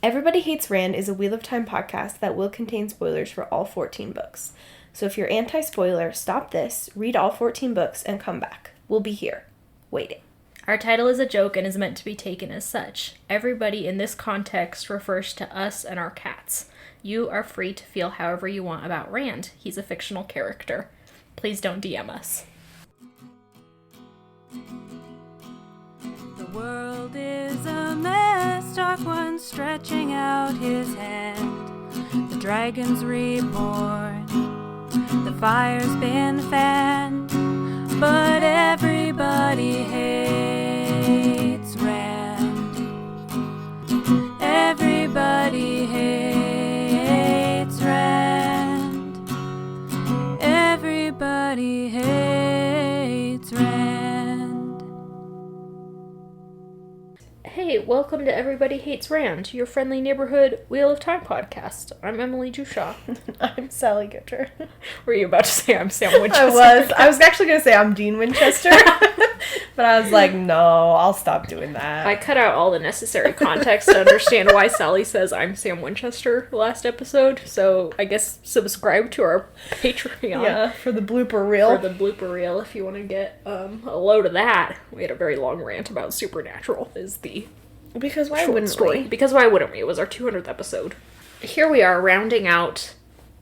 Everybody Hates Rand is a Wheel of Time podcast that will contain spoilers for all 14 books. So if you're anti-spoiler, stop this, read all 14 books, and come back. We'll be here, waiting. Our title is a joke and is meant to be taken as such. Everybody in this context refers to us and our cats. You are free to feel however you want about Rand. He's a fictional character. Please don't DM us. The world is a mess, Dark One stretching out his hand. The dragon's reborn, the fire's been fanned, but everybody hates Rand. Everybody hates Rand. Everybody hates Rand. Hey, welcome to Everybody Hates Rand, your friendly neighborhood Wheel of Time podcast. I'm Emily Jushaw. I'm Sally Gitcher. Were you about to say I'm Sam Winchester? I was actually going to say I'm Dean Winchester, but I was like, no, I'll stop doing that. I cut out all the necessary context to understand why Sally says I'm Sam Winchester last episode, so I guess subscribe to our Patreon. Yeah, for the blooper reel. For the blooper reel, if you want to get a load of that. We had a very long rant about Supernatural, is the Because why short wouldn't story. we? Because why wouldn't we? It was our 200th episode. Here we are, rounding out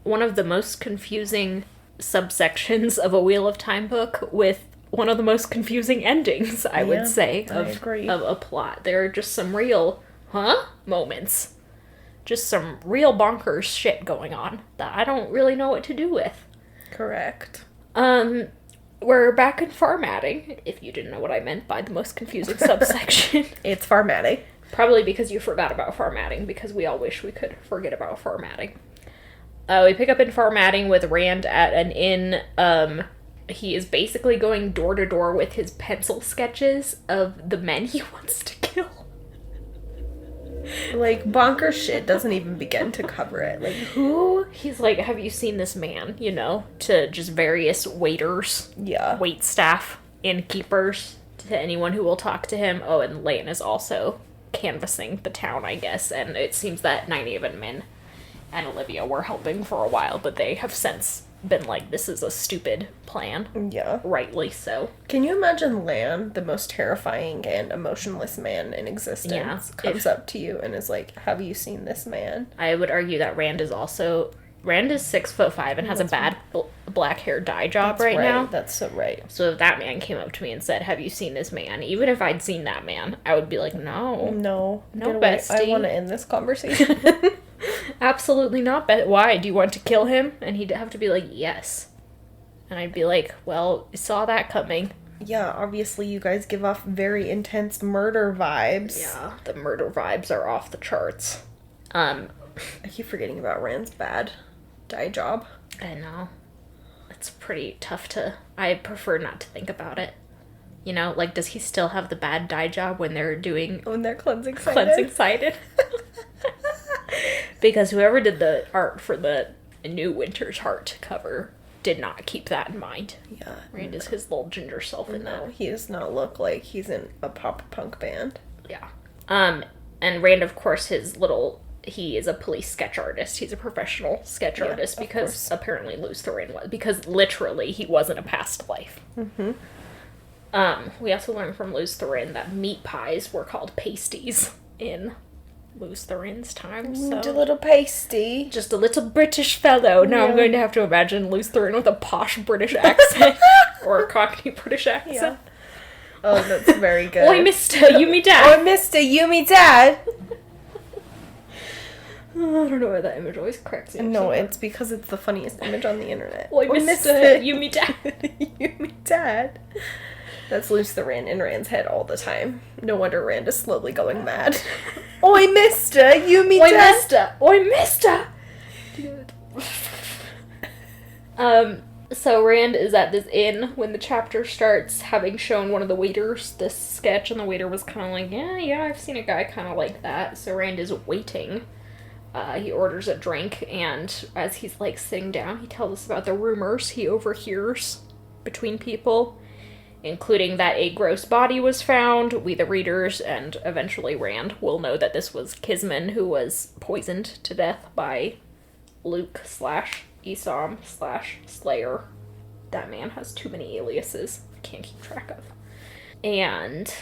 one of the most confusing subsections of a Wheel of Time book with one of the most confusing endings, I would say, I agree. of a plot. There are just some real, moments. Just some real bonkers shit going on that I don't really know what to do with. Correct. We're back in formatting, if you didn't know what I meant by the most confusing subsection. It's formatting. Probably because you forgot about formatting, because we all wish we could forget about formatting. We pick up in formatting with Rand at an inn. He is basically going door to door with his pencil sketches of the men he wants to kill. Like, bonker shit doesn't even begin to cover it. Like, who? He's like, have you seen this man? You know, to just various waiters, Yeah. wait staff, innkeepers, to anyone who will talk to him. Oh, and Lan is also canvassing the town, I guess, and it seems that Nynaeve Min and Olivia were helping for a while, but they have since been like, this is a stupid plan. Yeah. Rightly so. Can you imagine Lan, the most terrifying and emotionless man in existence, Yeah, comes up to you and is like, have you seen this man? I would argue that Rand is 6'5" and has a bad black hair dye job right now. That's so right. So if that man came up to me and said, have you seen this man? Even if I'd seen that man, I would be like, no. No, No, get away. I bestie. want to end this conversation. Absolutely not. Why? Do you want to kill him? And he'd have to be like, yes. And I'd be like, well, saw that coming. Yeah, obviously you guys give off very intense murder vibes. Yeah, the murder vibes are off the charts. I keep forgetting about Rand's bad dye job. I know. It's pretty tough I prefer not to think about it. You know, like, does he still have the bad dye job when they're doing When they're cleansing sided? Because whoever did the art for the new Winter's Heart cover did not keep that in mind. Yeah. Rand is his little ginger self in that. No, he does not look like he's in a pop punk band. Yeah. And Rand, of course, he is a police sketch artist. He's a professional sketch artist because apparently Lews Therin was. Because literally he was in a past life. Mm-hmm. We also learned from Lews Therin that meat pies were called pasties in Lews Therin's time. So. A little pasty. Just a little British fellow. Now I'm going to have to imagine Lews Therin with a posh British accent. Or a Cockney British accent. Yeah. Oh, that's very good. Oi, mister, you me dad. Oi, mister, you me dad. I don't know why that image always cracks me up. No, it's because it's the funniest image on the internet. Oi, mister, you me dad. You me dad. That's Lews Therin in Rand's head all the time. No wonder Rand is slowly going mad. Oi, mister, you me Oi, dad. mister. Oi, mister. So Rand is at this inn when the chapter starts, having shown one of the waiters this sketch, and the waiter was kind of like, yeah, I've seen a guy kind of like that. So Rand is waiting. He orders a drink, and as he's, like, sitting down, he tells us about the rumors he overhears between people. including that a gross body was found. We, the readers, and eventually Rand, will know that this was Kisman, who was poisoned to death by Luke/Esam/Slayer. That man has too many aliases. I can't keep track of. And,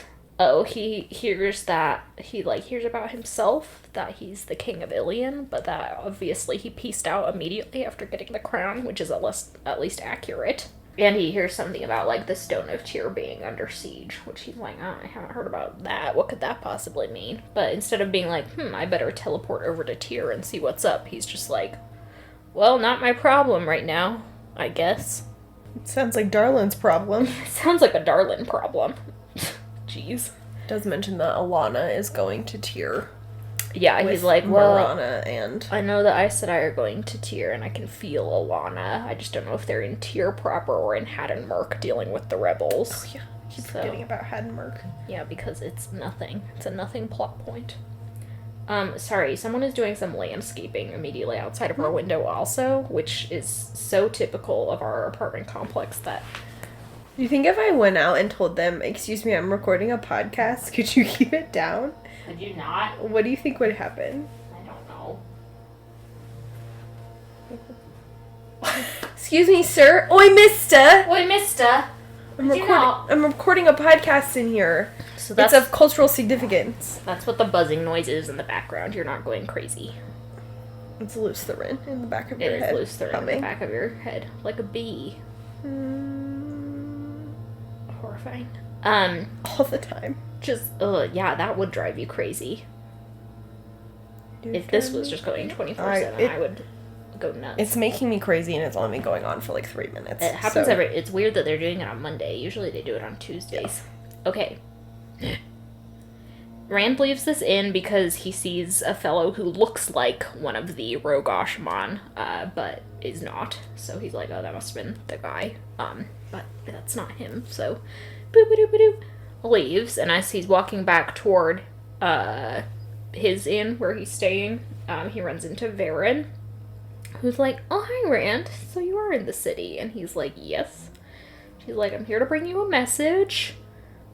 he hears about himself, that he's the king of Ilion, but that obviously he pieced out immediately after getting the crown, which is at least accurate. And he hears something about, like, the Stone of Tyr being under siege, which he's like, oh, I haven't heard about that. What could that possibly mean? But instead of being like, I better teleport over to Tyr and see what's up, he's just like, well, not my problem right now, I guess. It sounds like Darlin's problem. Sounds like a Darlin problem. Jeez. It does mention that Alana is going to Tyr. Yeah, he's like, well, Marana and... I know the Aes Sedai are going to Tyr, and I can feel Alana. I just don't know if they're in Tyr proper or in Haddenmark dealing with the rebels. Oh, yeah. I keep forgetting about Haddenmark. Yeah, because it's nothing. It's a nothing plot point. Sorry, someone is doing some landscaping immediately outside of our window also, which is so typical of our apartment complex that... Do you think if I went out and told them, excuse me, I'm recording a podcast, could you keep it down? Could you not? What do you think would happen? I don't know. Excuse me, sir. Oi, mister! Oi, mister! I'm recording a podcast in here. So it's of cultural significance. That's what the buzzing noise is in the background. You're not going crazy. It's loose Therin in the back of your head. It is loose Therin in the back of your head. Like a bee. Horrifying. All the time. Yeah, that would drive you crazy. If this was just going 24/7, I would go nuts. It's making me crazy, and it's only been going on for like 3 minutes. It happens it's weird that they're doing it on Monday. Usually they do it on Tuesdays. Yeah. Okay. Rand leaves this in because he sees a fellow who looks like one of the Rogue Ashman, but is not. So he's like, oh, that must have been the guy. But that's not him, so boop-a-doop-a-doop. Leaves, and as he's walking back toward his inn where he's staying, he runs into Therin, who's like, oh, hi, Rand, so you are in the city. And he's like, yes. She's like, I'm here to bring you a message.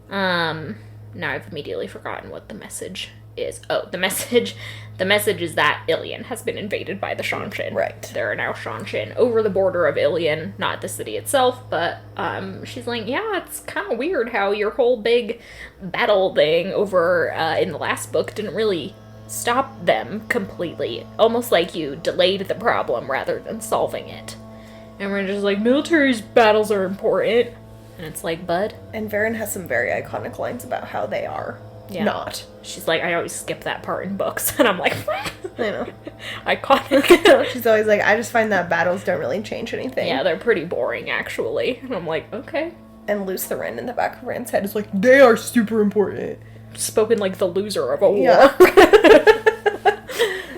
Now I've immediately forgotten what the message is. Oh, the message is that Ilion has been invaded by the Shanshin. Right. There are now Shanshin over the border of Ilion, not the city itself, but she's like, yeah, it's kind of weird how your whole big battle thing over in the last book didn't really stop them completely. Almost like you delayed the problem rather than solving it. And we're just like, military battles are important. And it's like, bud. And Therin has some very iconic lines about how they are not. She's like, I always skip that part in books. And I'm like, I know. Iconic. She's always like, I just find that battles don't really change anything. Yeah, they're pretty boring, actually. And I'm like, okay. And Lews Therin in the back of Rand's head is like, they are super important. Spoken like the loser of a war. Yeah.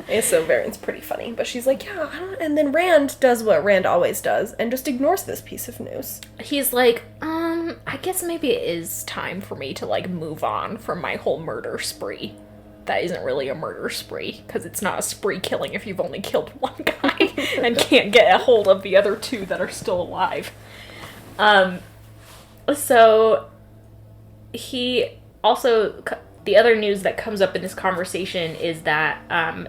And so Verin's pretty funny, but she's like, yeah, and then Rand does what Rand always does, and just ignores this piece of news. He's like, I guess maybe it is time for me to, like, move on from my whole murder spree. That isn't really a murder spree, because it's not a spree killing if you've only killed one guy and can't get a hold of the other two that are still alive. So, he also... The other news that comes up in this conversation is that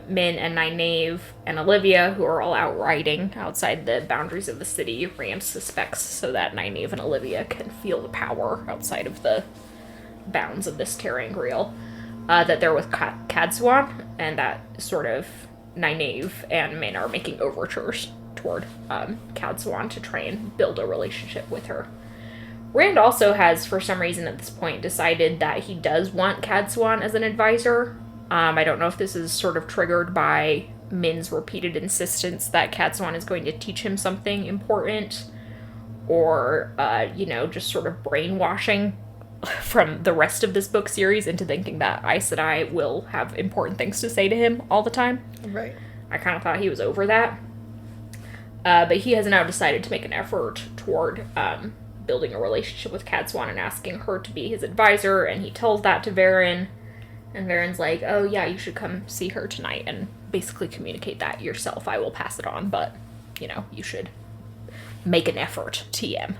Min and Nynaeve and Olivia, who are all out riding outside the boundaries of the city, Rand suspects so that Nynaeve and Olivia can feel the power outside of the bounds of this terangrial, that they're with Cadsuan, and that sort of Nynaeve and Min are making overtures toward Cadsuan to try and build a relationship with her. Rand also has, for some reason at this point, decided that he does want Cadsuan as an advisor. I don't know if this is sort of triggered by Min's repeated insistence that Cadsuan is going to teach him something important, or, just sort of brainwashing from the rest of this book series into thinking that Aes Sedai will have important things to say to him all the time. Right. I kind of thought he was over that. But he has now decided to make an effort toward... building a relationship with Cadsuan and asking her to be his advisor, and he tells that to Therin, and Verin's like, oh yeah, you should come see her tonight and basically communicate that yourself. I will pass it on, but, you should make an effort, TM.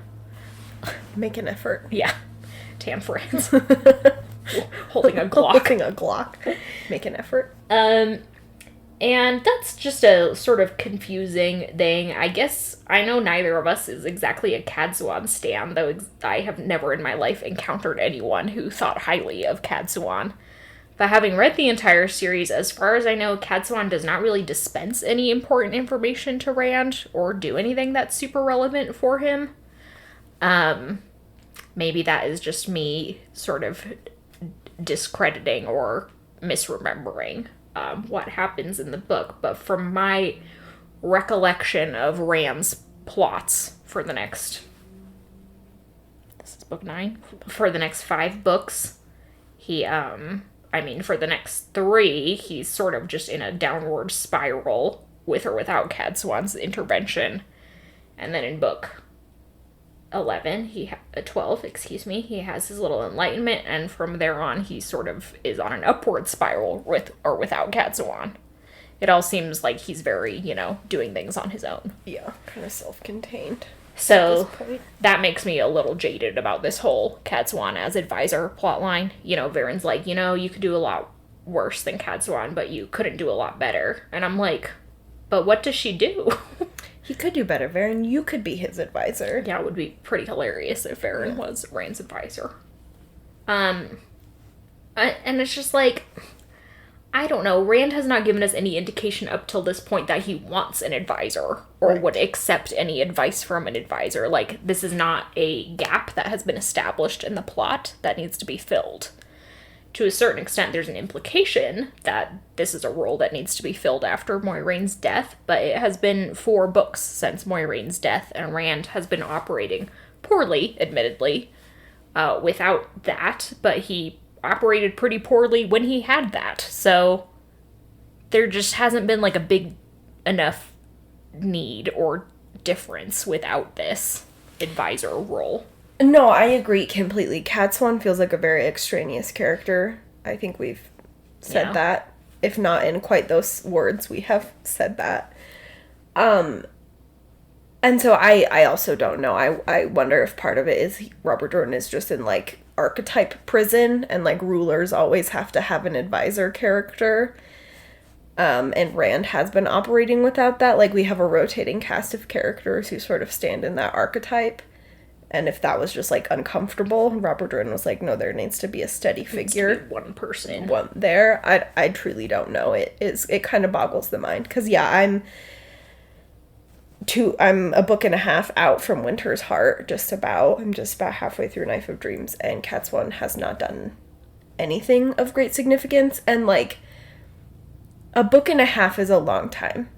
Make an effort. Yeah. Tan friends. Holding a Glock. Holding a Glock. Make an effort. And that's just a sort of confusing thing. I guess I know neither of us is exactly a Cadsuan stan, though I have never in my life encountered anyone who thought highly of Cadsuan. But having read the entire series, as far as I know, Cadsuan does not really dispense any important information to Rand or do anything that's super relevant for him. Maybe that is just me sort of discrediting or misremembering what happens in the book, but from my recollection of Rand's plots for the next... This is book 9? For the next 5 books, for the next 3, he's sort of just in a downward spiral with or without Cadsuan's intervention. And then in book 12, he has his little enlightenment, and from there on, he sort of is on an upward spiral with or without Cadsuan. It all seems like he's very, doing things on his own. Yeah, kind of self-contained. So, that makes me a little jaded about this whole Cadsuan as advisor plotline. Varen's like, you could do a lot worse than Cadsuan, but you couldn't do a lot better. And I'm like, but what does she do? He could do better, Varen. You could be his advisor. Yeah, it would be pretty hilarious if Varen was Rand's advisor. And it's just like, I don't know. Rand has not given us any indication up till this point that he wants an advisor or would accept any advice from an advisor. Like, this is not a gap that has been established in the plot that needs to be filled. To a certain extent, there's an implication that this is a role that needs to be filled after Moiraine's death, but it has been 4 books since Moiraine's death, and Rand has been operating poorly, admittedly, without that, but he operated pretty poorly when he had that, so there just hasn't been, like, a big enough need or difference without this advisor role. No, I agree completely. Cadsuan feels like a very extraneous character. I think we've said that. If not in quite those words, we have said that. And so I also don't know. I wonder if part of it is Robert Jordan is just in, like, Archetype Prison, and, like, rulers always have to have an advisor character. And Rand has been operating without that. Like, we have a rotating cast of characters who sort of stand in that archetype. And if that was just, like, uncomfortable, Robert Jordan was like, no, there needs to be a steady figure. To be one person. One there. I truly don't know. It kind of boggles the mind. Because, yeah, I'm a book and a half out from Winter's Heart, I'm just about halfway through Knife of Dreams, and Cadsuan has not done anything of great significance. And, like, a book and a half is a long time.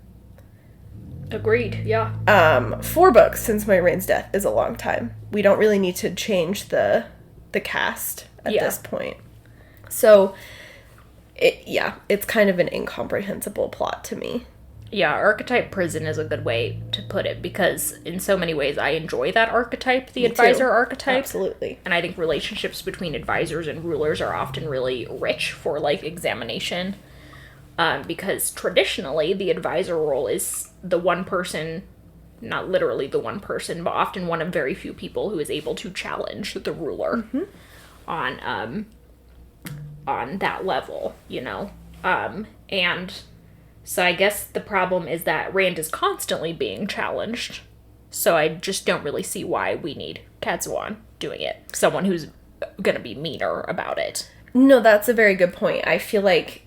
Agreed, yeah. 4 books since Moiraine's death is a long time. We don't really need to change the cast at this point. So, it's kind of an incomprehensible plot to me. Yeah, Archetype Prison is a good way to put it, because in so many ways I enjoy that archetype, the advisor archetype. Absolutely. And I think relationships between advisors and rulers are often really rich for life examination. Because traditionally, the advisor role is the one person, not literally the one person, but often one of very few people who is able to challenge the ruler on that level, and so I guess the problem is that Rand is constantly being challenged, so I just don't really see why we need Cadsuan doing it, someone who's gonna be meaner about it. No, that's a very good point. I feel like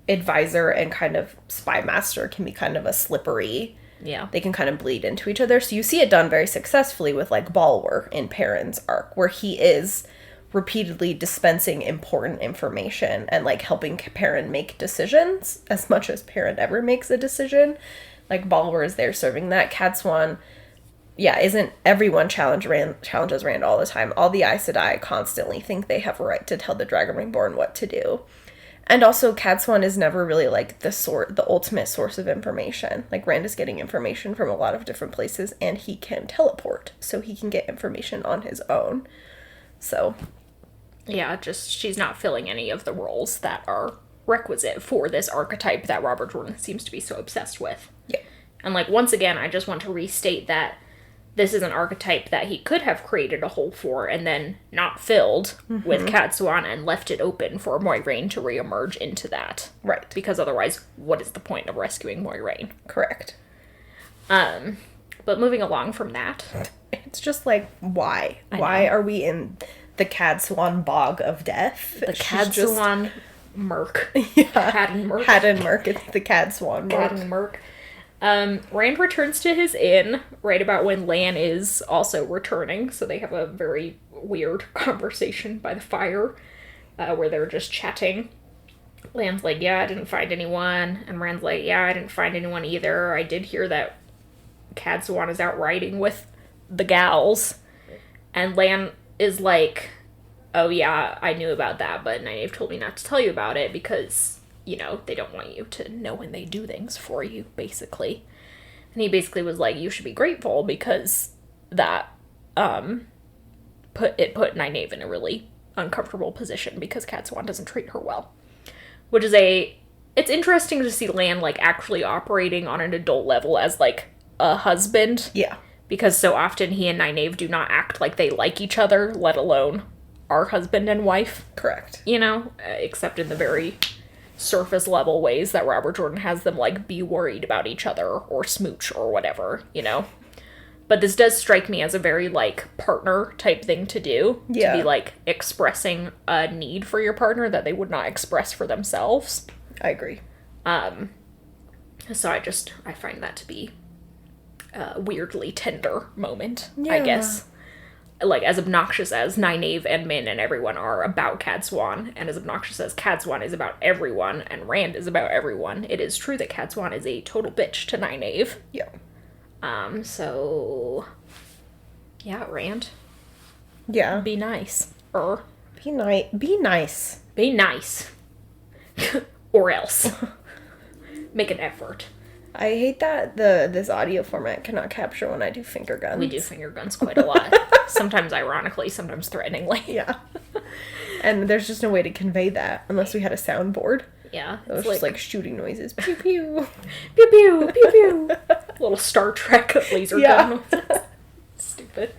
advisor and kind of spy master can be kind of a slippery. Yeah. They can kind of bleed into each other. So you see it done very successfully with, like, Balwer in Perrin's arc, where he is repeatedly dispensing important information and, like, helping Perrin make decisions as much as Perrin ever makes a decision. Like, Balwer is there serving that. Cadsuan, isn't everyone challenges Rand all the time. All the Aes Sedai constantly think they have a right to tell the Dragon Reborn what to do. And also, Cadsuan is never really, like, the ultimate source of information. Like, Rand is getting information from a lot of different places, and he can teleport, so he can get information on his own. So, yeah, just she's not filling any of the roles that are requisite for this archetype that Robert Jordan seems to be so obsessed with. Yeah. And, like, once again, I just want to restate that this is an archetype that he could have created a hole for and then not filled with Cat Swan and left it open for Moiraine to reemerge into that. Right. Because otherwise, what is the point of rescuing Moiraine? Correct. But moving along from that... It's just like, why? Why are we in the Cad Swan bog of death? The Cad Swan murk. Yeah. Padan murk. Padan murk. It's the Cad Swan murk. Padan murk. Rand returns to his inn right about when Lan is also returning, so they have a very weird conversation by the fire, where they're just chatting. Lan's like, yeah, I didn't find anyone, and Rand's like, yeah, I didn't find anyone either. I did hear that Cad Swan is out riding with the gals, and Lan is like, oh yeah, I knew about that, but Nynaeve told me not to tell you about it because, you know, they don't want you to know when they do things for you, basically. And he basically was like, you should be grateful because that put Nynaeve in a really uncomfortable position because Cad Swan doesn't treat her well. Which is it's interesting to see Lan, like, actually operating on an adult level as, like, a husband. Yeah. Because so often he and Nynaeve do not act like they like each other, let alone are husband and wife. Correct. You know? Except in the very surface level ways that Robert Jordan has them, like, be worried about each other or smooch or whatever, you know? But this does strike me as a very, like, partner type thing to do. Yeah. To be, like, expressing a need for your partner that they would not express for themselves. I agree. So I find that to be a weirdly tender moment, Yeah. I guess. Like, as obnoxious as Nynaeve and Min and everyone are about Cad Swan, and as obnoxious as Cad Swan is about everyone, and Rand is about everyone, it is true that Cad Swan is a total bitch to Nynaeve. Yeah. So... yeah, Rand. Yeah. Be nice. Be nice. Be nice. Be nice. Or else. Make an effort. I hate that this audio format cannot capture when I do finger guns. We do finger guns quite a lot. Sometimes ironically, sometimes threateningly. Yeah. And there's just no way to convey that unless we had a soundboard. Yeah. It was just like shooting noises. Pew pew. Pew pew, pew pew. Little Star Trek laser gun. Stupid.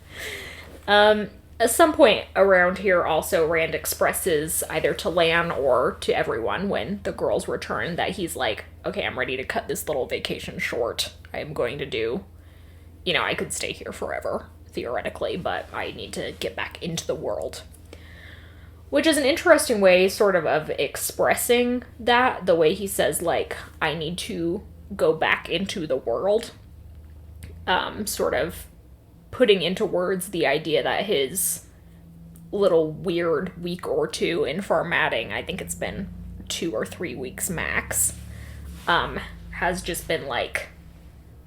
At some point around here also Rand expresses either to Lan or to everyone when the girls return that he's like, okay, I'm ready to cut this little vacation short. I am going to do, you know, I could stay here forever, theoretically, but I need to get back into the world. Which is an interesting way sort of expressing that, the way he says, like, I need to go back into the world. Sort of putting into words the idea that his little weird week or two in Farmatting, I think it's been 2 or 3 weeks max, has just been like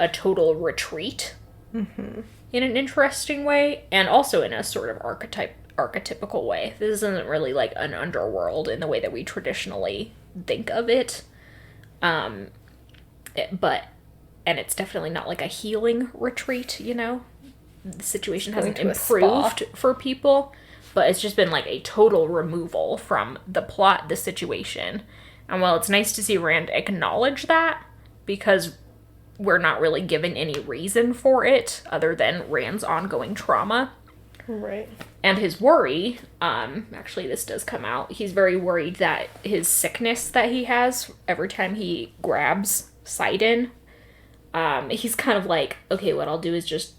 a total retreat in an interesting way, and also in a sort of archetypical way. This isn't really like an underworld in the way that we traditionally think of it, and it's definitely not like a healing retreat, you know? The situation hasn't improved for people, but it's just been like a total removal from the plot, the situation. And while it's nice to see Rand acknowledge that, because we're not really given any reason for it other than Rand's ongoing trauma. Right. And his worry, actually this does come out, he's very worried that his sickness that he has every time he grabs Sidon, he's kind of like, okay, what I'll do is just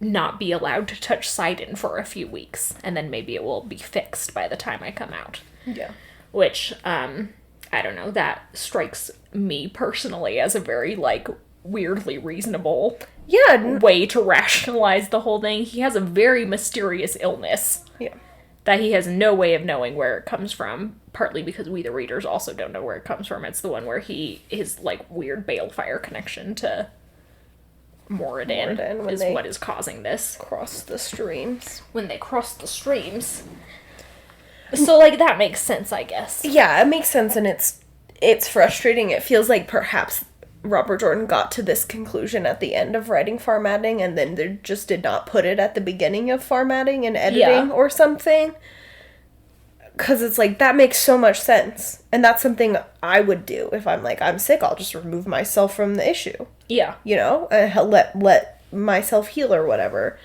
not be allowed to touch Sidon for a few weeks, and then maybe it will be fixed by the time I come out. Yeah. Which, I don't know, that strikes me personally as a very, like, weirdly reasonable way to rationalize the whole thing. He has a very mysterious illness. Yeah. That he has no way of knowing where it comes from, partly because we the readers also don't know where it comes from. It's the one where his, like, weird balefire connection to Moradin is what is causing this. Cross the streams. When they cross the streams. So, like, that makes sense, I guess. Yeah, it makes sense, and it's frustrating. It feels like perhaps Robert Jordan got to this conclusion at the end of writing Farmatting, and then they just did not put it at the beginning of Farmatting and editing or something. Because it's like, that makes so much sense. And that's something I would do if I'm like, I'm sick, I'll just remove myself from the issue. Yeah. You know? And let myself heal or whatever.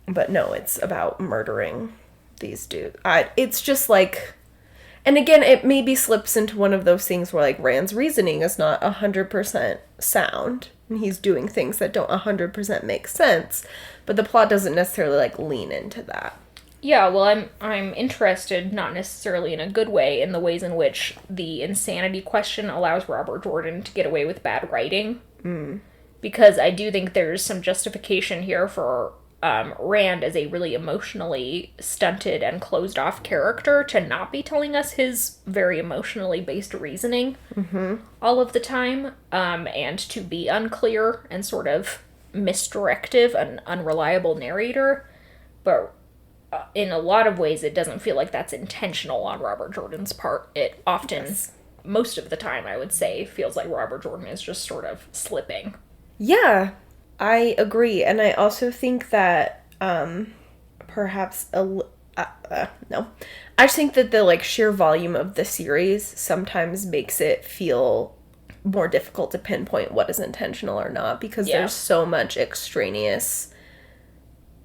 But no, it's about murdering these dudes. It's just like, and again, it maybe slips into one of those things where like Rand's reasoning is not 100% sound, and he's doing things that don't 100% make sense, but the plot doesn't necessarily like lean into that. Yeah, well, I'm interested, not necessarily in a good way, in the ways in which the insanity question allows Robert Jordan to get away with bad writing. Because I do think there's some justification here for Rand as a really emotionally stunted and closed off character to not be telling us his very emotionally based reasoning all of the time, and to be unclear and sort of misdirective, an unreliable narrator. But in a lot of ways, it doesn't feel like that's intentional on Robert Jordan's part. It often, most of the time, I would say, feels like Robert Jordan is just sort of slipping. Yeah, I agree. And I also think that perhaps no. I just think that the like sheer volume of the series sometimes makes it feel more difficult to pinpoint what is intentional or not, because there's so much extraneous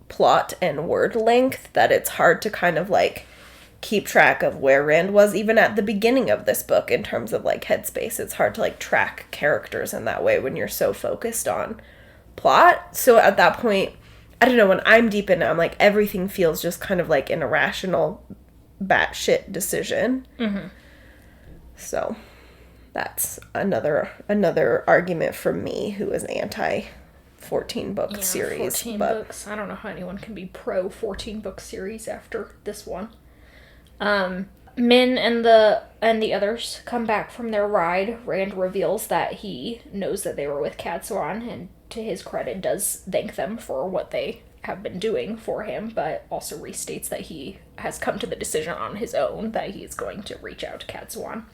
plot and word length that it's hard to kind of like keep track of where Rand was even at the beginning of this book in terms of like headspace. It's hard to like track characters in that way when you're so focused on plot. So at that point, I don't know, when I'm deep in it, I'm like, everything feels just kind of like an irrational batshit decision. So that's another argument from me, who is anti 14-book series. 14 books. I don't know how anyone can be pro 14-book series after this one. Min and the others come back from their ride. Rand reveals that he knows that they were with Katsuan, and to his credit does thank them for what they have been doing for him, but also restates that he has come to the decision on his own that he's going to reach out to Katsuan.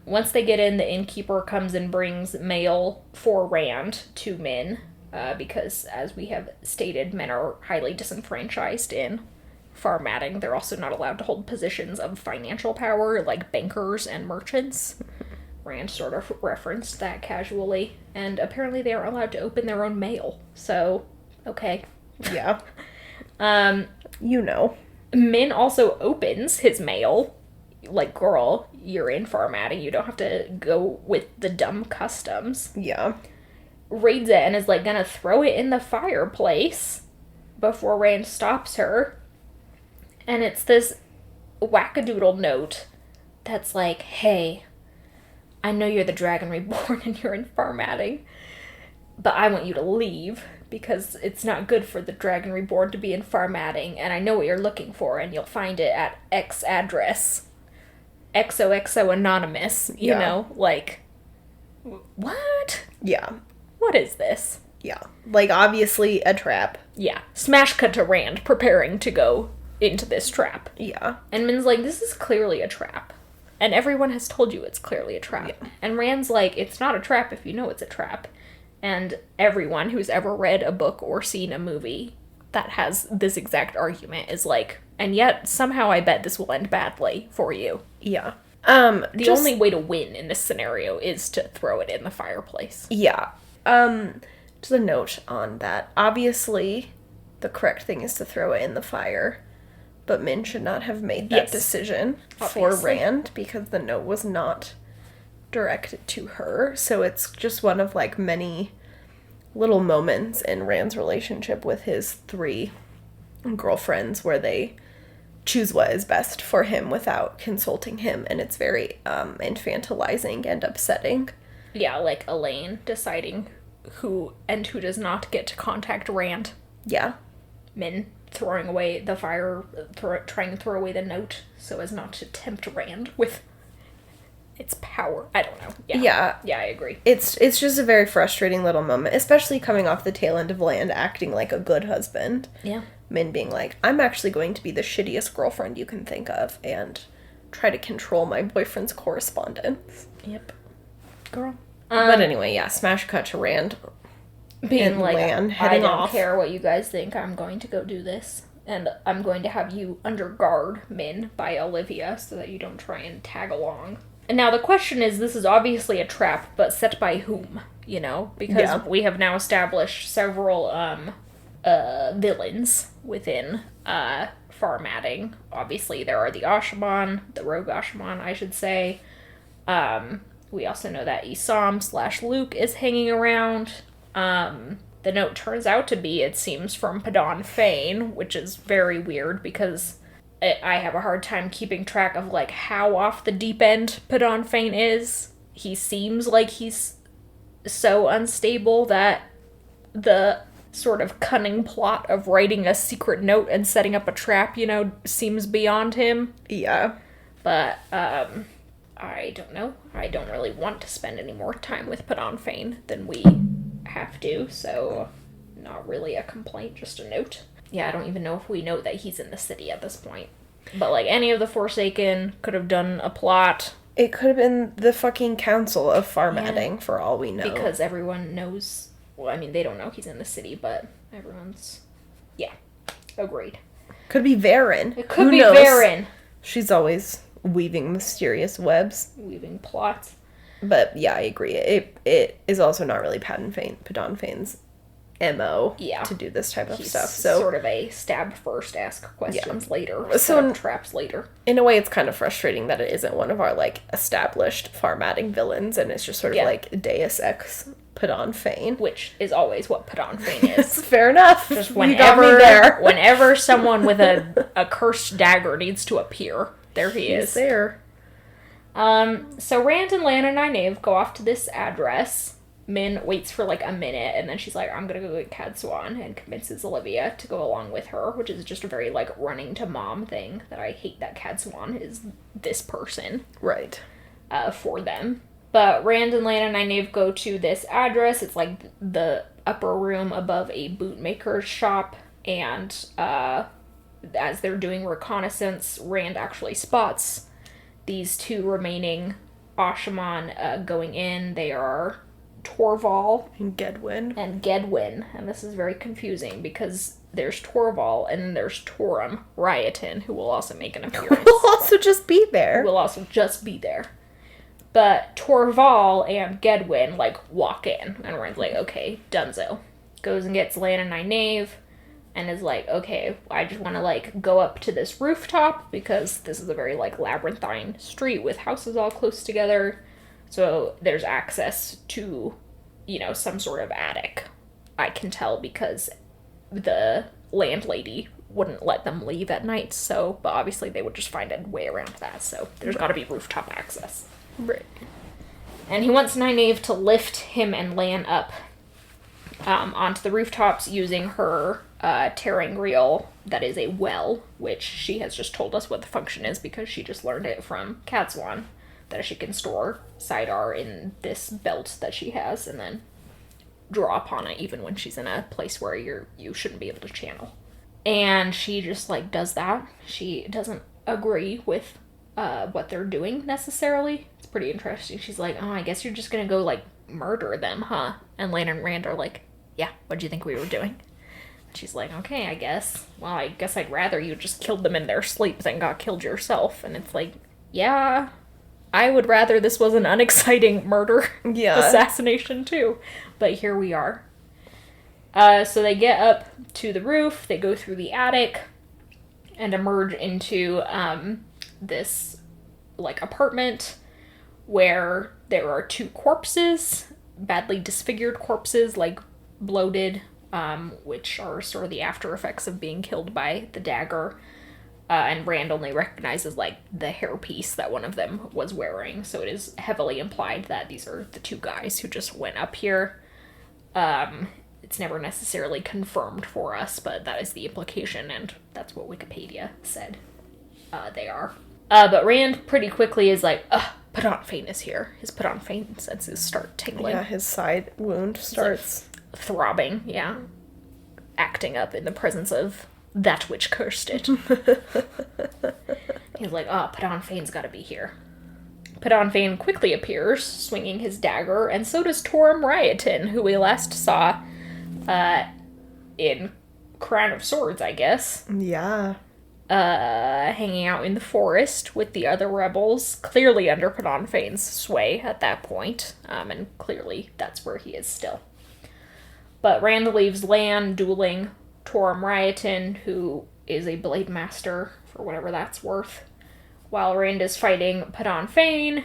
Once they get in, the innkeeper comes and brings mail for Rand to Min, because, as we have stated, men are highly disenfranchised in farmatting. They're also not allowed to hold positions of financial power, like bankers and merchants. Rand sort of referenced that casually, and apparently they aren't allowed to open their own mail, so, okay. Yeah. You know. Min also opens his mail. Like, girl, you're in farmatting, you don't have to go with the dumb customs. Yeah. Reads it and is like gonna throw it in the fireplace before Rand stops her. And it's this wackadoodle note that's like, hey, I know you're the Dragon Reborn and you're in farmatting, but I want you to leave because it's not good for the Dragon Reborn to be in farmatting, and I know what you're looking for, and you'll find it at X address. XOXO anonymous, you know? Like, what? Yeah. What is this? Yeah. Like, obviously a trap. Yeah. Smash cut to Rand preparing to go into this trap. Yeah. And Min's like, this is clearly a trap. And everyone has told you it's clearly a trap. Yeah. And Rand's like, it's not a trap if you know it's a trap. And everyone who's ever read a book or seen a movie that has this exact argument is like, and yet somehow I bet this will end badly for you. Yeah. The only way to win in this scenario is to throw it in the fireplace. Yeah. Just a note on that. Obviously, the correct thing is to throw it in the fire. But Min should not have made that decision for Rand, because the note was not directed to her. So it's just one of, like, many little moments in Rand's relationship with his 3 girlfriends where they choose what is best for him without consulting him, and it's very infantilizing and upsetting. Yeah, like Elaine deciding who and who does not get to contact Rand. Yeah. Min throwing away the fire, trying to throw away the note so as not to tempt Rand with its power. I don't know. Yeah. Yeah, I agree. It's just a very frustrating little moment, especially coming off the tail end of Lan acting like a good husband. Yeah. Min being like, I'm actually going to be the shittiest girlfriend you can think of and try to control my boyfriend's correspondence. Yep. Girl. But anyway, yeah, smash cut to Rand being like, Lan heading I don't care what you guys think, I'm going to go do this. And I'm going to have you under guard, Min, by Olivia, so that you don't try and tag along. And now the question is, this is obviously a trap, but set by whom? you know, because we have now established several villains within Farmadding. Obviously, there are the Ashaman, the rogue Ashaman, I should say. We also know that Isam/Luke is hanging around. The note turns out to be, it seems, from Padan Fain, which is very weird because I have a hard time keeping track of, like, how off the deep end Padan Fain is. He seems like he's so unstable that the sort of cunning plot of writing a secret note and setting up a trap, you know, seems beyond him. Yeah. But, I don't know. I don't really want to spend any more time with Padan Fain than we have to, so not really a complaint, just a note. Yeah, I don't even know if we know that he's in the city at this point. But, like, any of the Forsaken could have done a plot. It could have been the fucking council of Farmadding, for all we know. Because everyone knows... Well, I mean, they don't know he's in the city, but everyone's... Yeah, agreed. Could be Therin. It could be Therin. She's always weaving mysterious webs. Weaving plots. But, yeah, I agree. It is also not really Padan Fain's MO to do this type of stuff. So sort of a stab first, ask questions later, so set up traps later. In a way, it's kind of frustrating that it isn't one of our, like, established Farmadding villains, and it's just sort of like Deus Ex Padan Fain. Which is always what Padan Fain is. Fair enough. Just whenever someone with a cursed dagger needs to appear, there he is. He's there. So Rand and Lan and Nynaeve go off to this address. Min waits for, like, a minute, and then she's like, I'm gonna go get Cadsuan, and convinces Olivia to go along with her, which is just a very, like, running to mom thing, that I hate that Cadsuan is this person. Right. For them. But Rand and Lan and Nynaeve go to this address. It's, like, the upper room above a bootmaker's shop, and, as they're doing reconnaissance, Rand actually spots these two remaining Ashaman, going in. They are Torval and Gedwyn, and this is very confusing because there's Torval and then there's Torum Riotin, who will also make an appearance. Will also just be there. But Torval and Gedwyn, like, walk in, and Rand's like, okay, dunzo. Goes and gets Lan and Nynaeve, and is like, okay, I just want to, like, go up to this rooftop, because this is a very, like, labyrinthine street with houses all close together. So there's access to, you know, some sort of attic. I can tell because the landlady wouldn't let them leave at night, so, but obviously they would just find a way around that, so there's gotta be rooftop access. Right. And he wants Nynaeve to lift him and Lan up onto the rooftops using her tearing reel that is a well, which she has just told us what the function is because she just learned it from Cadsuan. That she can store Sidar in this belt that she has and then draw upon it even when she's in a place where you shouldn't be able to channel. And she just, like, does that. She doesn't agree with what they're doing necessarily. It's pretty interesting. She's like, oh, I guess you're just gonna go, like, murder them, huh? And Lan and Rand are like, yeah, what'd you think we were doing? And she's like, okay, I guess. Well, I guess I'd rather you just killed them in their sleep than got killed yourself. And it's like, yeah, I would rather this was an unexciting murder assassination too. But here we are. So they get up to the roof, they go through the attic, and emerge into this, like, apartment where there are two corpses, badly disfigured corpses, like, bloated, which are sort of the after effects of being killed by the dagger. And Rand only recognizes, like, the hairpiece that one of them was wearing, so it is heavily implied that these are the two guys who just went up here. It's never necessarily confirmed for us, but that is the implication, and that's what Wikipedia said they are. But Rand pretty quickly is like, Padan Fain is here. His Padan Fain senses start tingling. Yeah, his side wound starts throbbing, yeah. Acting up in the presence of that which cursed it. He's like, Padan Fain's gotta be here. Padan Fain quickly appears, swinging his dagger, and so does Torum Riotin, who we last saw in Crown of Swords, I guess. Yeah. hanging out in the forest with the other rebels, clearly under Padan Fain's sway at that point, and clearly that's where he is still. But Rand leaves Lan dueling Torum Riotin, who is a blade master, for whatever that's worth, while Rand is fighting Padan Fain,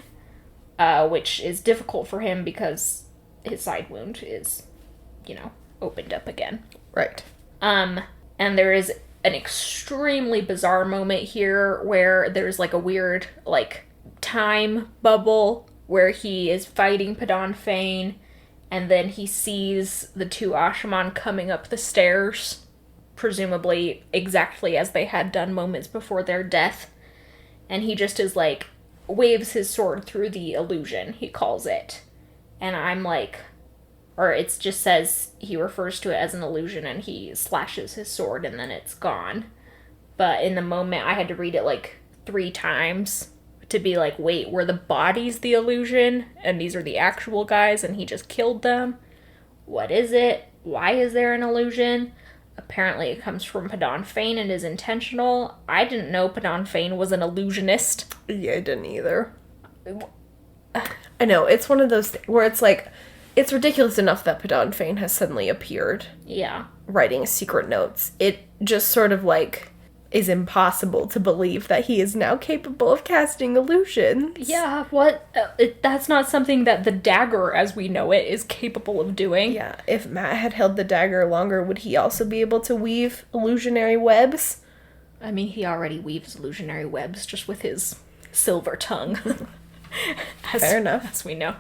which is difficult for him because his side wound is, opened up again. Right. And there is an extremely bizarre moment here where there's, like, a weird, like, time bubble where he is fighting Padan Fain, and then he sees the two Ashaman coming up the stairs, presumably exactly as they had done moments before their death, and he just is, like, waves his sword through the illusion, he calls it. And I'm like... Or it just says he refers to it as an illusion and he slashes his sword and then it's gone. But in the moment, I had to read it like 3 times to be like, wait, were the bodies the illusion? And these are the actual guys and he just killed them? What is it? Why is there an illusion? Apparently it comes from Padan Fain and is intentional. I didn't know Padan Fain was an illusionist. Yeah, I didn't either. I know, it's one of those where it's like... It's ridiculous enough that Padan Fain has suddenly appeared. Yeah. Writing secret notes. It just sort of, like, is impossible to believe that he is now capable of casting illusions. Yeah, what? That's not something that the dagger, as we know it, is capable of doing. Yeah, if Matt had held the dagger longer, would he also be able to weave illusionary webs? I mean, he already weaves illusionary webs just with his silver tongue. Fair enough. As we know.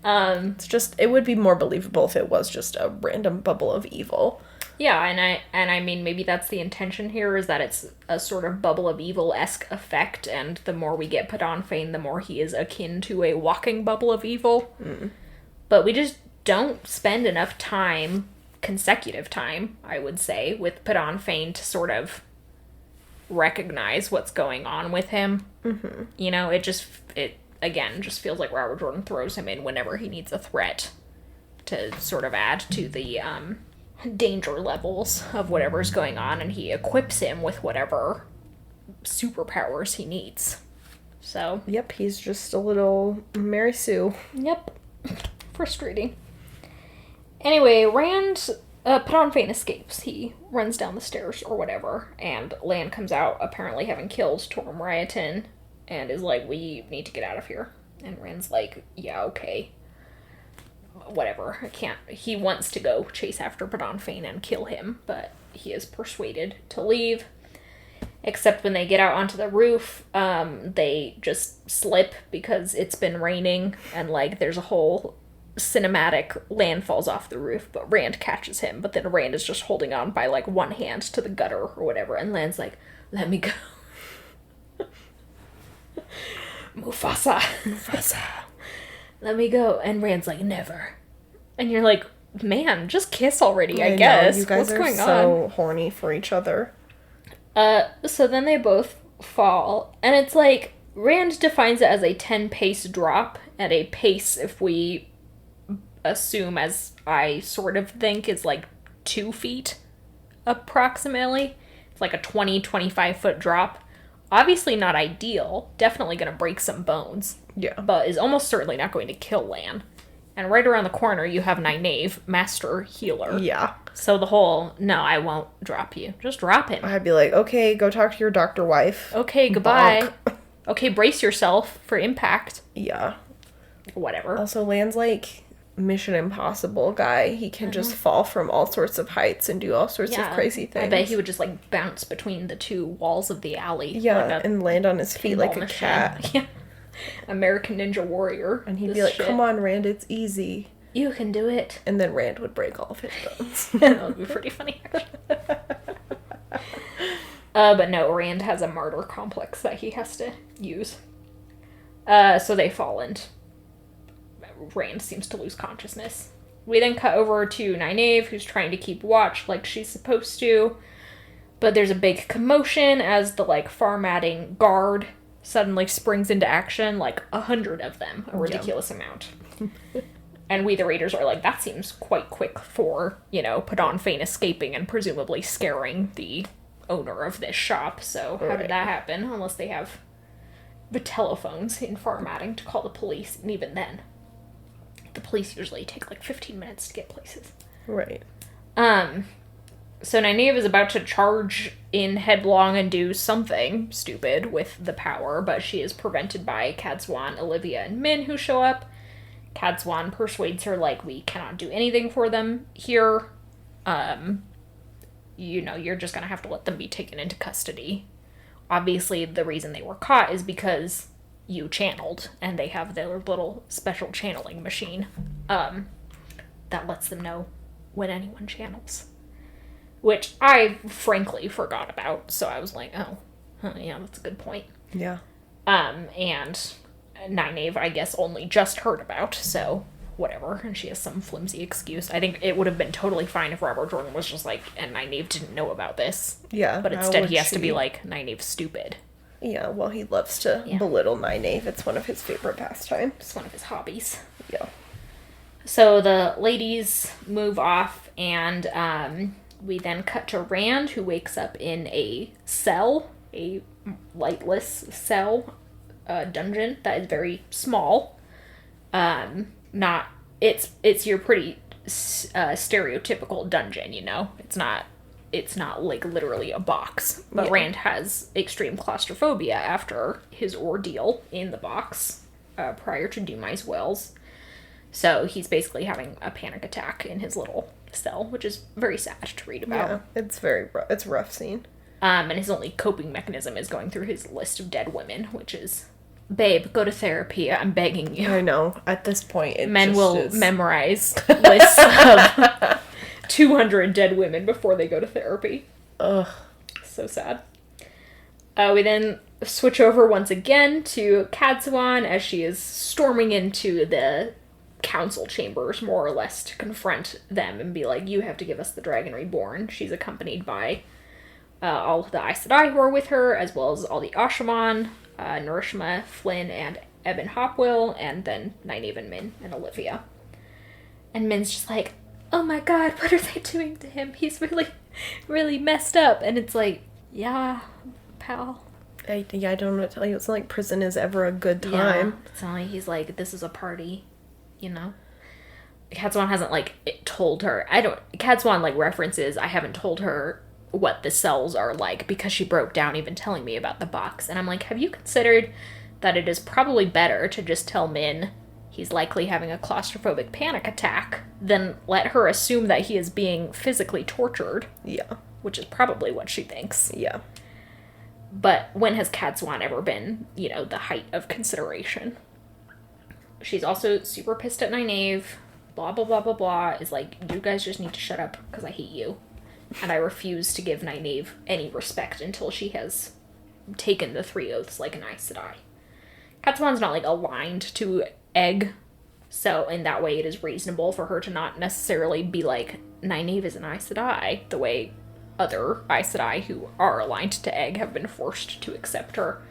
It would be more believable if it was just a random bubble of evil. Yeah, and I mean, maybe that's the intention here, is that it's a sort of bubble of evil-esque effect, and the more we get Padan Fain, the more he is akin to a walking bubble of evil. Mm. But we just don't spend enough time, consecutive time, I would say, with Padan Fain to sort of recognize what's going on with him. Mm-hmm. It again, just feels like Robert Jordan throws him in whenever he needs a threat to sort of add to the danger levels of whatever's going on, and he equips him with whatever superpowers he needs. So... Yep, he's just a little Mary Sue. Yep. Frustrating. Anyway, Padan Fain escapes. He runs down the stairs or whatever, and Lan comes out, apparently having killed Torum Riotin, and is like, we need to get out of here. And Rand's like, yeah, okay. Whatever. I can't. He wants to go chase after Padan Fain and kill him, but he is persuaded to leave. Except when they get out onto the roof, they just slip because it's been raining, and, like, there's a whole cinematic Lan falls off the roof, but Rand catches him, but then Rand is just holding on by, like, one hand to the gutter or whatever, and Lan's like, let me go. Mufasa. Let me go. And Rand's like, never. And you're like, man, just kiss already, I guess. Know, you guys What's are going so on? horny for each other. So then they both fall, and it's like, Rand defines it as a 10-pace drop, at a pace, if we assume, as I sort of think, is like 2 feet, approximately. It's like a 20-25 foot drop. Obviously not ideal, definitely going to break some bones. Yeah. But is almost certainly not going to kill Lan. And right around the corner, you have Nynaeve, Master Healer. Yeah. So the whole, no, I won't drop you. Just drop him. I'd be like, okay, go talk to your doctor wife. Okay, goodbye. Okay, brace yourself for impact. Yeah. Whatever. Also, Lan's like Mission Impossible guy. He can just fall from all sorts of heights and do all sorts of crazy things. I bet he would just, like, bounce between the 2 walls of the alley. Yeah, like and land on his feet like a machine. cat. Yeah. American Ninja Warrior. And he'd be like, come on, Rand, it's easy. You can do it. And then Rand would break all of his bones. That would be pretty funny, actually. But no, Rand has a martyr complex that he has to use. So they fall, and Rand seems to lose consciousness. We then cut over to Nynaeve, who's trying to keep watch like she's supposed to. But there's a big commotion as the, like, Farmatting guard suddenly springs into action, like 100 of them, a ridiculous amount. And we, the readers, are like, that seems quite quick for, Padan Fain escaping and presumably scaring the owner of this shop, so how did that happen? Unless they have the telephones in Farmatting to call the police, and even then, the police usually take like 15 minutes to get places. Right. So Nynaeve is about to charge in headlong and do something stupid with the power, but she is prevented by Cadswan, Olivia, and Min, who show up. Cadswan persuades her, like, we cannot do anything for them here. You know, you're just gonna have to let them be taken into custody. Obviously, the reason they were caught is because you channeled, and they have their little special channeling machine, that lets them know when anyone channels. Which I frankly forgot about, so I was like, oh, yeah, that's a good point. Yeah. And Nynaeve, I guess, only just heard about, so whatever, and she has some flimsy excuse. I think it would have been totally fine if Robert Jordan was just like, and Nynaeve didn't know about this. Yeah. But instead he has to be like, Nynaeve's stupid. Yeah, well, he loves to belittle Nynaeve. It's one of his favorite pastimes. It's one of his hobbies. Yeah. So the ladies move off, and we then cut to Rand, who wakes up in a cell, a lightless cell, dungeon that is very small. It's your pretty stereotypical dungeon, you know? It's not like literally a box. But Rand has extreme claustrophobia after his ordeal in the box prior to Dumai's Wells. So he's basically having a panic attack in his little cell, which is very sad to read about. Yeah, it's a rough scene. And his only coping mechanism is going through his list of dead women, which is, babe, go to therapy, I'm begging you. I know, at this point, men will memorize lists of 200 dead women before they go to therapy. Ugh. So sad. We then switch over once again to Cadswan as she is storming into the council chambers, more or less, to confront them and be like, you have to give us the Dragon Reborn. She's accompanied by all of the Aes Sedai who are with her, as well as all the Ashaman, Narishma, Flynn, and Ebon Hopwill, and then Nynaeve and Min and Olivia. And Min's just like, oh my god, what are they doing to him? He's really, really messed up. And it's like, yeah, pal. I don't know what to tell you. It's not like prison is ever a good time. Yeah, it's not like he's like, this is a party, you know? Cadswan hasn't, like, told her. Cadswan, like, references, I haven't told her what the cells are like because she broke down even telling me about the box. And I'm like, have you considered that it is probably better to just tell Min he's likely having a claustrophobic panic attack than let her assume that he is being physically tortured? Yeah. Which is probably what she thinks. Yeah. But when has Cadswan ever been, you know, the height of consideration? She's also super pissed at Nynaeve, blah, blah, blah, blah, blah, is like, you guys just need to shut up because I hate you. And I refuse to give Nynaeve any respect until she has taken the 3 oaths like an Aes Sedai. Cadswan's not, like, aligned to Egg, so in that way it is reasonable for her to not necessarily be like, Nynaeve is an Aes Sedai, the way other Aes Sedai who are aligned to Egg have been forced to accept her.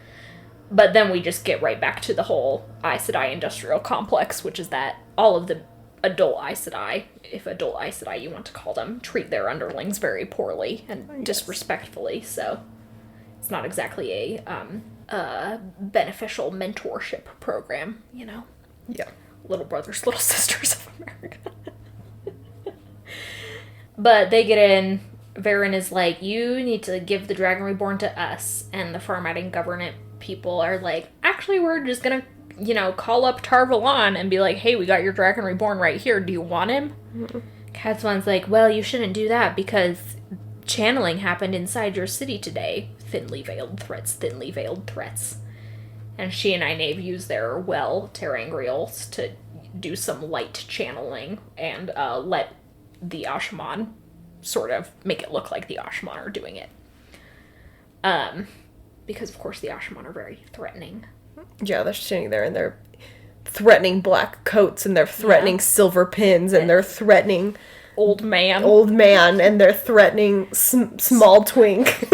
But then we just get right back to the whole Aes Sedai industrial complex, which is that all of the adult Aes Sedai, if adult Aes Sedai you want to call them, treat their underlings very poorly and disrespectfully, so it's not exactly a beneficial mentorship program, you know? Yeah. Little brothers, little sisters of America. But they get in. Varen is like, you need to give the Dragon Reborn to us. And the Farmatting government people are like, actually, we're just gonna, you know, call up Tar Valon and be like, hey, we got your Dragon Reborn right here. Do you want him? Mm-hmm. Cadswan's like, well, you shouldn't do that because channeling happened inside your city today. Thinly veiled threats. And she and Nynaeve use their terangrials to do some light channeling and let the Ashaman sort of make it look like the Ashaman are doing it. Because, of course, the Ashaman are very threatening. Yeah, they're standing there and they're threatening black coats and they're threatening silver pins and they're threatening old man and they're threatening small twink.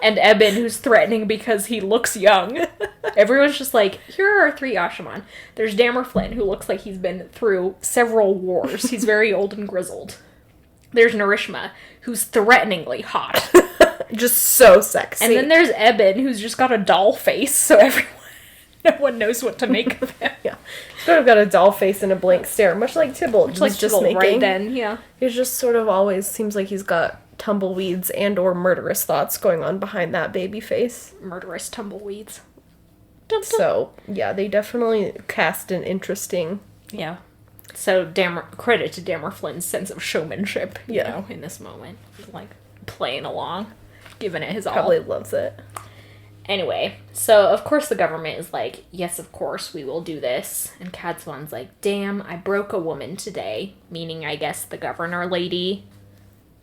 And Ebon, who's threatening because he looks young. Everyone's just like, here are our 3 Ashaman. There's Damar Flynn, who looks like he's been through several wars. He's very old and grizzled. There's Narishma, who's threateningly hot. Just so sexy. And then there's Eben, who's just got a doll face, so no one knows what to make of him. Yeah. He's sort of got a doll face and a blank stare, much like Tybalt. Much like just Tybalt making. right then, yeah. He's just sort of always seems like he's got tumbleweeds and or murderous thoughts going on behind that baby face. Murderous tumbleweeds. So, yeah, they definitely cast an interesting... Yeah. So, credit to Dammer Flynn's sense of showmanship, you know, in this moment. He's, like, playing along, giving it his all. Probably loves it. Anyway, so, of course, the government is like, yes, of course, we will do this. And Cadsuan's like, damn, I broke a woman today. Meaning, I guess, the governor lady,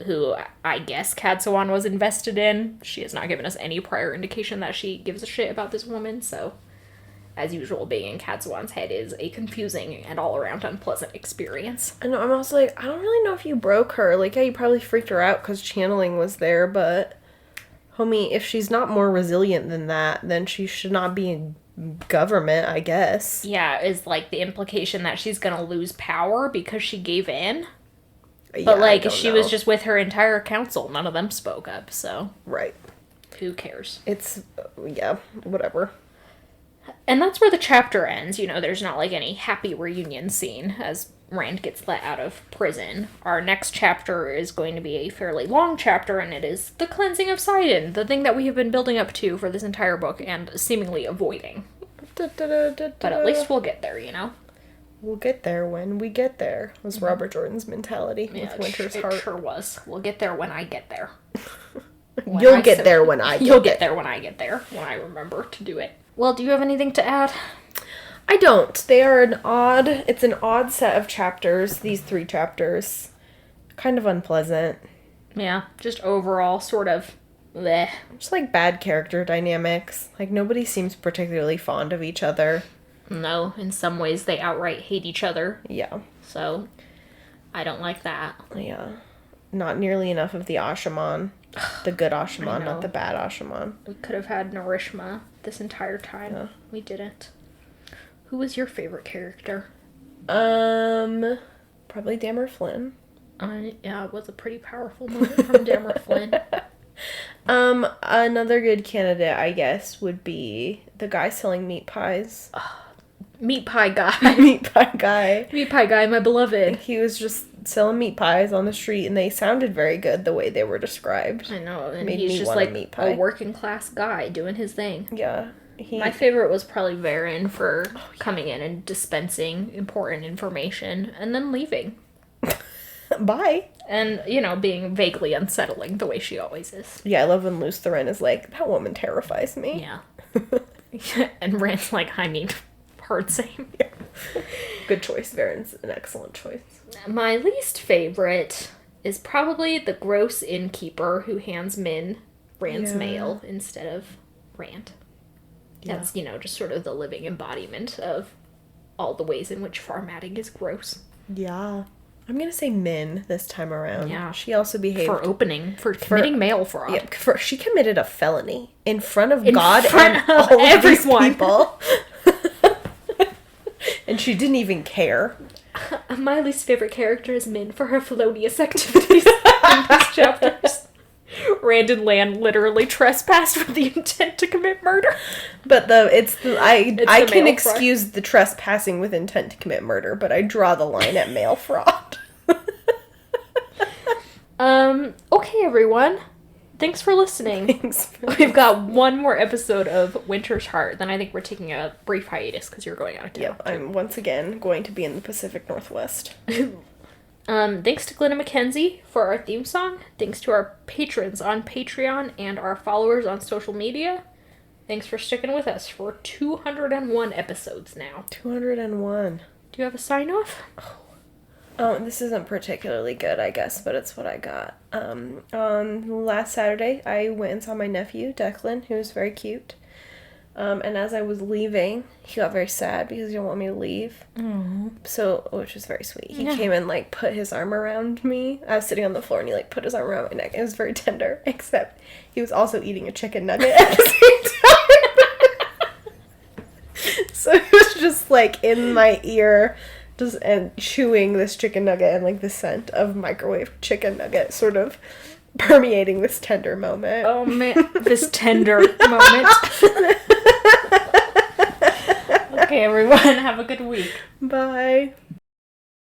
who I guess Cadsuan was invested in. She has not given us any prior indication that she gives a shit about this woman, so... As usual, being in Cadsuan's head is a confusing and all-around unpleasant experience. I know, I'm also like, I don't really know if you broke her. Like, yeah, you probably freaked her out because channeling was there, but... Homie, if she's not more resilient than that, then she should not be in government, I guess. Yeah, is, like, the implication that she's gonna lose power because she gave in? Yeah, but, like, she was just with her entire council. None of them spoke up, so... Right. Who cares? It's... yeah, whatever. And that's where the chapter ends. You know, there's not, like, any happy reunion scene as Rand gets let out of prison. Our next chapter is going to be a fairly long chapter, and it is the cleansing of Sidon, the thing that we have been building up to for this entire book and seemingly avoiding. But at least we'll get there, you know? We'll get there when we get there, was Robert Jordan's mentality Yeah, with Winter's it Heart. sure was. We'll get there when I get there. You'll get there when I get You'll get there when I get there, when I remember to do it. Well, do you have anything to add? I don't. It's an odd set of chapters, these 3 chapters. Kind of unpleasant. Yeah, just overall sort of bleh. Just like bad character dynamics. Like nobody seems particularly fond of each other. No, in some ways they outright hate each other. Yeah. So, I don't like that. Yeah. Not nearly enough of the Ashaman. The good Ashaman, not the bad Ashaman. We could have had Narishma this entire time. Yeah. We didn't. Who was your favorite character? Probably Dammer Flynn. Yeah, it was a pretty powerful moment from Dammer Flynn. Another good candidate, I guess, would be the guy selling meat pies. Meat pie guy. Meat pie guy. Meat pie guy, my beloved. He was just selling meat pies on the street, and they sounded very good the way they were described. I know, and Made he's me just want a like meat pie. a working class guy doing his thing. Yeah. My favorite was probably Therin for coming in and dispensing important information and then leaving. Bye. And, you know, being vaguely unsettling the way she always is. Yeah, I love when Lews Therin is like, that woman terrifies me. Yeah. And Rand's like, I mean, hard same. Yeah. Good choice. Therin's an excellent choice. My least favorite is probably the gross innkeeper who hands Min Rand's mail instead of Rand. That's, you know, just sort of the living embodiment of all the ways in which formatting is gross. Yeah. I'm going to say Min this time around. Yeah. She also behaved... For committing mail fraud. Yeah, she committed a felony in front of God and of all everyone. Of these people. And she didn't even care. My least favorite character is Min for her felonious activities in these chapters. Rand and Lan literally trespassed with the intent to commit murder. But I can excuse fraud. the trespassing with intent to commit murder, but I draw the line at mail fraud. Okay, everyone. Thanks for listening. We've got one more episode of Winter's Heart, then I think we're taking a brief hiatus because you're going out of town. Yep, I'm once again going to be in the Pacific Northwest. Thanks to Glenna McKenzie for our theme song. Thanks to our patrons on Patreon and our followers on social media. Thanks for sticking with us for 201 episodes now. 201. Do you have a sign-off? Oh, this isn't particularly good, I guess, but it's what I got. On last Saturday, I went and saw my nephew, Declan, who was very cute. And as I was leaving, he got very sad because he didn't want me to leave. So, which was very sweet. He came and, like, put his arm around me. I was sitting on the floor and he, like, put his arm around my neck. It was very tender, except he was also eating a chicken nugget at the same time. So he was just, like, in my ear, and chewing this chicken nugget and, like, the scent of microwave chicken nugget sort of permeating this tender moment. Oh man, this tender moment. Okay, everyone, have a good week. Bye.